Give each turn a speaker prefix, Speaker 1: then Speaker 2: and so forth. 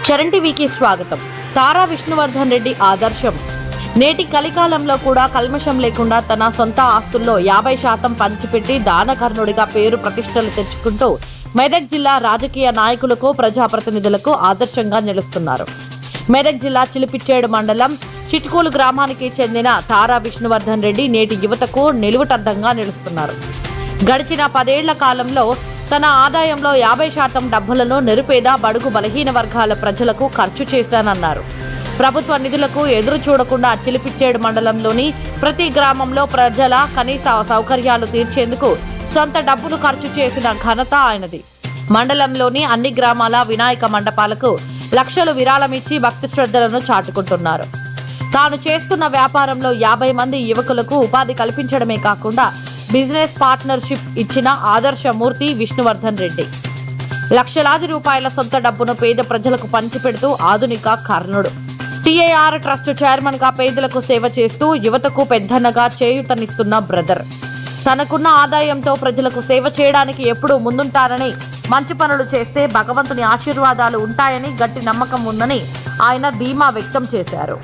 Speaker 1: చరణ్ టీవీకి స్వాగతం. తారా విష్ణువర్ధన్ రెడ్డి ఆదర్శం. నేటి కలికాలంలో కూడా కల్మషం లేకుండా తన సొంత ఆస్తుల్లో 50% పంచిపెట్టి దానకర్ణుడిగా పేరు ప్రతిష్టలు తెచ్చుకుంటూ మెదక్ జిల్లా రాజకీయ నాయకులకు, ప్రజాప్రతినిధులకు ఆదర్శంగా నిలుస్తున్నారు. మెదక్ జిల్లా చిలిపిచ్చేడు మండలం చిట్కూలు గ్రామానికి చెందిన తారా విష్ణువర్ధన్ రెడ్డి నేటి యువతకు నిలువుటద్దంగా నిలుస్తున్నారు. గడిచిన 10 ఏళ్ల కాలంలో తన ఆదాయంలో 50% డబ్బులను నిరుపేద, బడుగు, బలహీన వర్గాల ప్రజలకు ఖర్చు చేశానన్నారు. ప్రభుత్వ నిధులకు ఎదురు చూడకుండా చిలిపిచ్చేడు మండలంలోని ప్రతి గ్రామంలో ప్రజల కనీస సౌకర్యాలు తీర్చేందుకు సొంత డబ్బును ఖర్చు చేసిన ఘనత ఆయనది. మండలంలోని అన్ని గ్రామాల వినాయక మండపాలకు లక్షలు విరాళమిచ్చి భక్తి శ్రద్ధలను చాటుకుంటున్నారు. తాను చేస్తున్న వ్యాపారంలో 50 మంది యువకులకు ఉపాధి కల్పించడమే కాకుండా బిజినెస్ పార్ట్నర్షిప్ ఇచ్చిన ఆదర్శమూర్తి విష్ణువర్ధన్ రెడ్డి. లక్షలాది రూపాయల సొంత డబ్బును పేద ప్రజలకు పంచిపెడుతూ ఆధునిక కర్ణుడు. టీఐఆర్ ట్రస్ట్ చైర్మన్ గా పేదలకు సేవ చేస్తూ యువతకు పెద్దన్నగా చేయూతనిస్తున్న బ్రదర్. తనకున్న ఆదాయంతో ప్రజలకు సేవ చేయడానికి ఎప్పుడూ ముందుంటారని, మంచి పనులు చేస్తే భగవంతుని ఆశీర్వాదాలు ఉంటాయని గట్టి నమ్మకం ఉందని ఆయన ధీమా వ్యక్తం చేశారు.